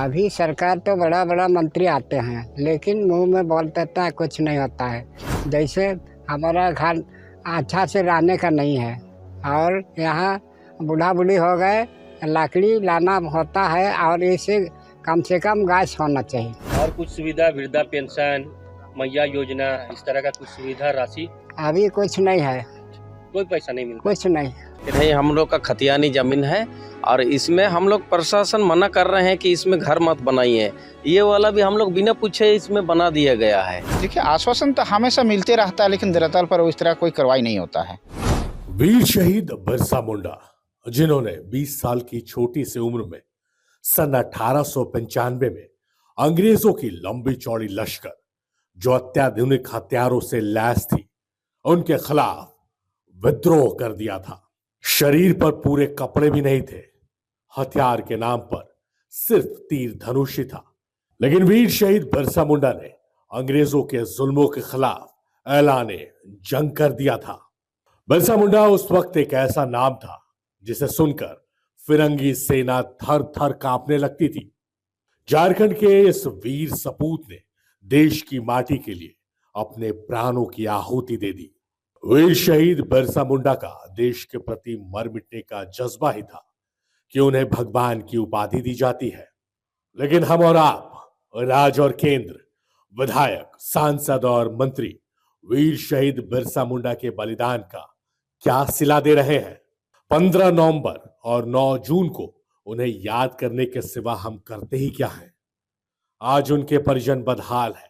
अभी सरकार तो बड़ा बड़ा मंत्री आते हैं, लेकिन मुंह में बोल देता है, कुछ नहीं होता है। जैसे हमारा घर अच्छा से रहने का नहीं है और यहाँ बूढ़ा बूढ़ी हो गए, लकड़ी लाना होता है और इसे कम से कम गैस होना चाहिए। और कुछ सुविधा, वृद्धा पेंशन, मैया योजना, इस तरह का कुछ सुविधा राशि अभी कुछ नहीं है, कोई पैसा नहीं मिलता। कुछ नहीं। नहीं, हम लोग का खतियानी जमीन है और इसमें हम लोग प्रशासन मना कर रहे हैं कि इसमें घर मत बनाइए। ये वाला भी हम लोग बिना पूछे इसमें बना दिया गया है। देखिए, आश्वासन तो हमेशा मिलते रहता है, लेकिन दरअसल पर उस तरह कोई कार्रवाई नहीं होता है। वीर शहीद बिरसा मुंडा, जिन्होंने 20 साल की छोटी सी उम्र में सन 1895 में अंग्रेजों की लंबी चौड़ी लश्कर जो अत्याधुनिक हथियारों से लैस थी, उनके खिलाफ विद्रोह कर दिया था। शरीर पर पूरे कपड़े भी नहीं थे, हथियार के नाम पर सिर्फ तीर धनुष ही था। लेकिन वीर शहीद बिरसा मुंडा ने अंग्रेजों के जुल्मों के खिलाफ ऐलाने जंग कर दिया था। बिरसा मुंडा उस वक्त एक ऐसा नाम था जिसे सुनकर फिरंगी सेना थर थर कांपने लगती थी। झारखंड के इस वीर सपूत ने देश की माटी के लिए अपने प्राणों की आहुति दे दी। वीर शहीद बिरसा मुंडा का देश के प्रति मर मिटने का जज्बा ही था कि उन्हें भगवान की उपाधि दी जाती है। लेकिन हम और आप, राज्य और केंद्र, विधायक, सांसद और मंत्री वीर शहीद बिरसा मुंडा के बलिदान का क्या सिला दे रहे हैं? 15 नवंबर और 9 जून को उन्हें याद करने के सिवा हम करते ही क्या हैं? आज उनके परिजन बदहाल है,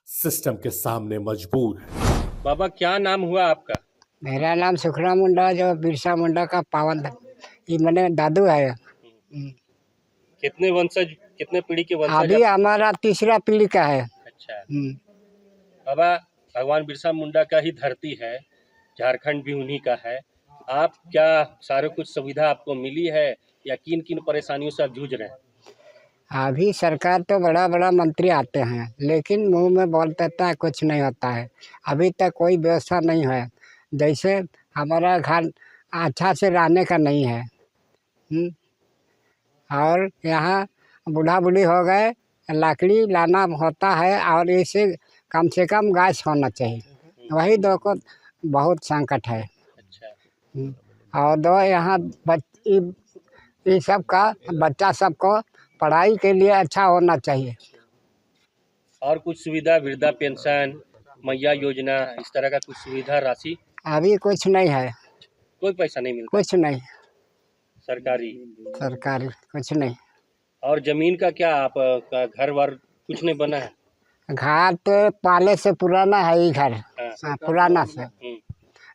सिस्टम के सामने मजबूर है। बाबा, क्या नाम हुआ आपका? मेरा नाम सुखराम मुंडा, जो बिरसा मुंडा का पावन ये मैंने दादू है। कितने वंशज, कितने पीढ़ी के वंशज? अभी हमारा तीसरा पीढ़ी का है। अच्छा बाबा, भगवान बिरसा मुंडा का ही धरती है, झारखंड भी उन्हीं का है। आप क्या सारे कुछ सुविधा आपको मिली है या किन किन परेशानियों से आप जूझ रहे हैं? अभी सरकार तो बड़ा बड़ा मंत्री आते हैं, लेकिन मुंह में बोल देता है, कुछ नहीं होता है। अभी तक कोई व्यवस्था नहीं है। जैसे हमारा घर अच्छा से रहने का नहीं है और यहाँ बूढ़ा बूढ़ी हो गए, लकड़ी लाना होता है और इसे कम से कम गैस होना चाहिए। वही दो को बहुत संकट है। अच्छा, और दो यहाँ ये सब का बच्चा सबको पढ़ाई के लिए अच्छा होना चाहिए। और कुछ सुविधा, वृद्धा पेंशन, मैया योजना, इस तरह का कुछ सुविधा राशि अभी कुछ नहीं है, कोई पैसा नहीं मिलता। कुछ नहीं। सरकारी कुछ नहीं। और जमीन का क्या, आप का घर वार कुछ नहीं बना है? घर तो पहले से पुराना है, ये घर हाँ। पुराना से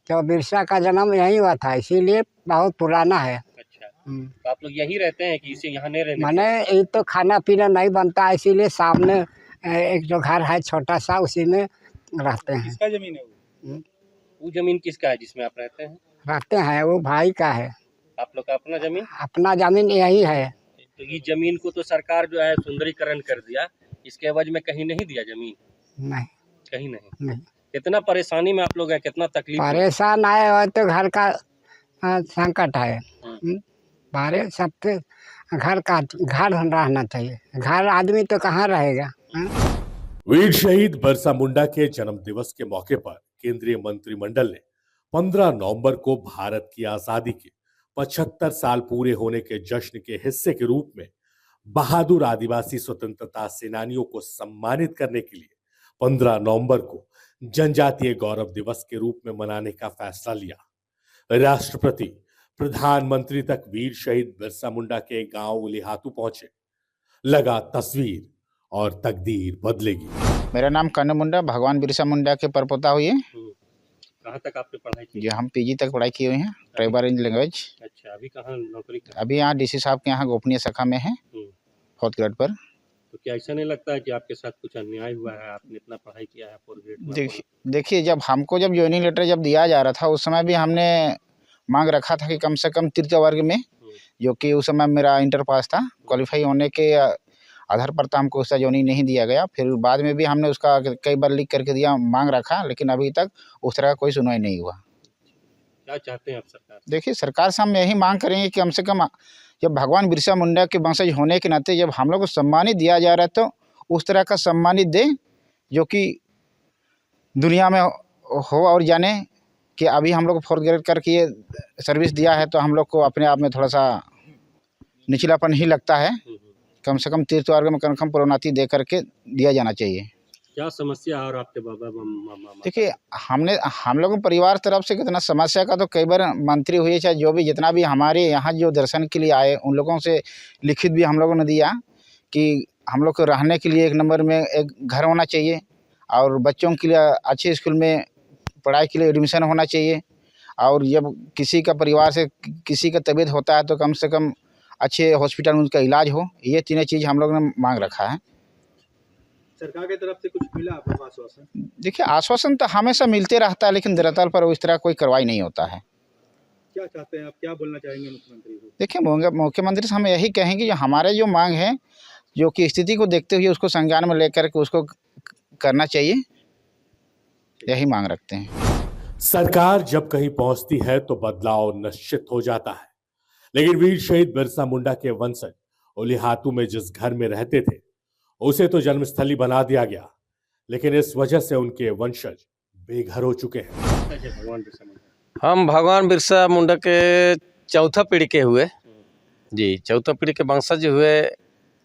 जो बिरसा का जन्म यहीं हुआ था, इसीलिए बहुत पुराना है। अच्छा, तो आप लोग यहीं रहते हैं कि इसे यहाँ नहीं रहने? मैंने ये तो खाना पीना नहीं बनता, इसीलिए सामने एक जो घर है छोटा सा, उसी में रहते हैं। किसका जमीन है वो जमीन किसका है जिसमें आप रहते हैं? वो भाई का है। आप लोग का अपना जमीन? अपना जमीन यही है। तो ये जमीन को तो सरकार जो है सुंदरीकरण कर दिया, इसके एवज में कहीं नहीं दिया जमीन? नहीं, कहीं नहीं। नहीं। कितना परेशानी में आप लोग हैं, कितना तकलीफ? परेशान आए और तो घर का संकट है। बारे सबके घर रहना चाहिए। घर आदमी तो कहाँ रहेगा? वीर शहीद बिरसा मुंडा के जन्म दिवस के मौके पर केंद्रीय मंत्रिमंडल ने 15 नवंबर को भारत की आजादी के 75 साल पूरे होने के जश्न के हिस्से के रूप में बहादुर आदिवासी स्वतंत्रता सेनानियों को सम्मानित करने के लिए 15 नवंबर को जनजातीय गौरव दिवस के रूप में मनाने का फैसला लिया। राष्ट्रपति प्रधानमंत्री तक वीर शहीद बिरसा मुंडा के गांव उलिहातू पहुंचे। लगा तस्वीर और तकदीर बदलेगी। मेरा नाम कन्न मुंडा, भगवान बिरसा मुंडा के परपोता हुए। कहाँ तक आपने पढ़ाई की? जी, हम पीजी तक पढ़ाई किए हुए हैं, ट्राइबल इन लैंग्वेज। अच्छा, अभी कहाँ नौकरी कर? अभी यहाँ डीसी साहब के यहाँ गोपनीय शाखा में है, 4th ग्रेड पर। तो क्या ऐसा नहीं लगता है कि आपके साथ कुछ अन्याय हुआ है? आपने इतना पढ़ाई किया है, 4th ग्रेड में। देखिए, जब ज्वाइनिंग लेटर जब दिया जा रहा था, उस समय भी हमने मांग रखा था कि कम से कम तृतीय वर्ग में, जो कि उस समय मेरा इंटर पास था, क्वालिफाई होने के आधार पर तो हमको उसका ज्वाइनिंग नहीं दिया गया। फिर बाद में भी हमने उसका कई बार लिख करके दिया, मांग रखा, लेकिन अभी तक उस तरह का कोई सुनवाई नहीं हुआ। क्या चाहते हैं आप सरकार से? देखिए, सरकार से हम यही मांग करेंगे कि कम से कम जब भगवान बिरसा मुंडा के वंशज होने के नाते जब हम लोग को सम्मानित दिया जा रहा है तो उस तरह का सम्मानित दें जो कि दुनिया में हो और जाने कि अभी हम लोग को 4th ग्रेड करके ये सर्विस दिया है तो हम लोग को अपने आप में थोड़ा सा निचलापन ही लगता है। कम से कम तीर्थ वर्ग में कम प्रोन्नति दे करके दिया जाना चाहिए। क्या समस्या है और आपके बाबा मामा? देखिए, हम लोगों परिवार तरफ से कितना समस्या का तो कई बार मंत्री हुए चाहे जो भी जितना भी हमारे यहाँ जो दर्शन के लिए आए उन लोगों से लिखित भी हम लोगों ने दिया कि हम लोग को रहने के लिए एक नंबर में एक घर होना चाहिए और बच्चों के लिए अच्छे स्कूल में पढ़ाई के लिए एडमिशन होना चाहिए और जब किसी का परिवार से किसी का तबीयत होता है तो कम से कम अच्छे हॉस्पिटल में उनका इलाज हो। ये तीनों चीज़ हम लोग ने मांग रखा है। सरकार की तरफ से कुछ मिला आपको आश्वासन? देखिए, आश्वासन तो हमेशा मिलते रहता है लेकिन धरातल पर इस तरह कोई कार्रवाई नहीं होता है। क्या चाहते हैं आप, क्या बोलना चाहेंगे मुख्यमंत्री को? देखिए, मुख्यमंत्री से हम यही कहेंगे जो हमारे जो मांग है जो कि स्थिति को देखते हुए उसको संज्ञान में लेकर के उसको करना चाहिए, यही मांग रखते हैं। सरकार जब कहीं पहुंचती है तो बदलाव निश्चित हो जाता है, लेकिन वीर शहीद बिरसा मुंडा के वंशज उलिहातू में जिस घर में रहते थे उसे तो जन्मस्थली बना दिया गया, लेकिन इस वजह से उनके वंशज बेघर हो चुके हैं। भगवान बिरसा मुंडा, हम भगवान बिरसा मुंडा के चौथा पीढ़ी के हुए जी, चौथा पीढ़ी के वंशज हुए।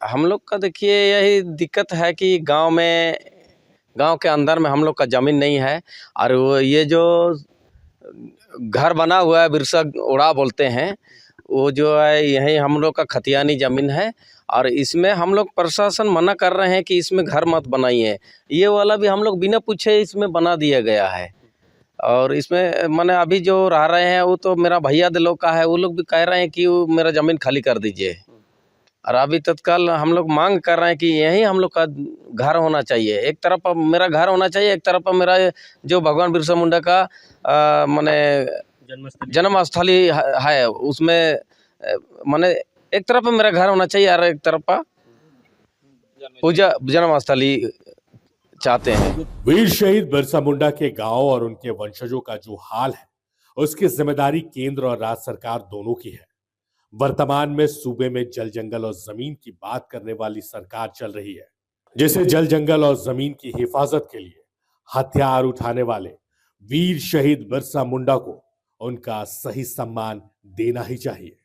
हम लोग का देखिए यही दिक्कत है कि गांव के अंदर में हम लोग का ज़मीन नहीं है और ये जो घर बना हुआ है बिरसा ओड़ा बोलते हैं वो जो है यही हम लोग का खतियानी ज़मीन है और इसमें हम लोग प्रशासन मना कर रहे हैं कि इसमें घर मत बनाइए। ये वाला भी हम लोग बिना पूछे इसमें बना दिया गया है और इसमें मैंने अभी जो रह रहे हैं वो तो मेरा भैया लोग का है, वो लोग भी कह रहे हैं कि वो मेरा ज़मीन खाली कर दीजिए और अभी तत्काल हम लोग मांग कर रहे हैं कि यही हम लोग का घर होना चाहिए। एक तरफ मेरा घर होना चाहिए, एक तरफ मेरा जो भगवान बिरसा मुंडा का माने जन्मस्थली है उसमें माने एक तरफ मेरा घर होना चाहिए और एक तरफ पूजा जन्मस्थली चाहते हैं। वीर शहीद बिरसा मुंडा के गांव और उनके वंशजों का जो हाल है उसकी जिम्मेदारी केंद्र और राज्य सरकार दोनों की है। वर्तमान में सूबे में जल जंगल और जमीन की बात करने वाली सरकार चल रही है, जिसे जल जंगल और जमीन की हिफाजत के लिए हथियार उठाने वाले वीर शहीद बिरसा मुंडा को उनका सही सम्मान देना ही चाहिए।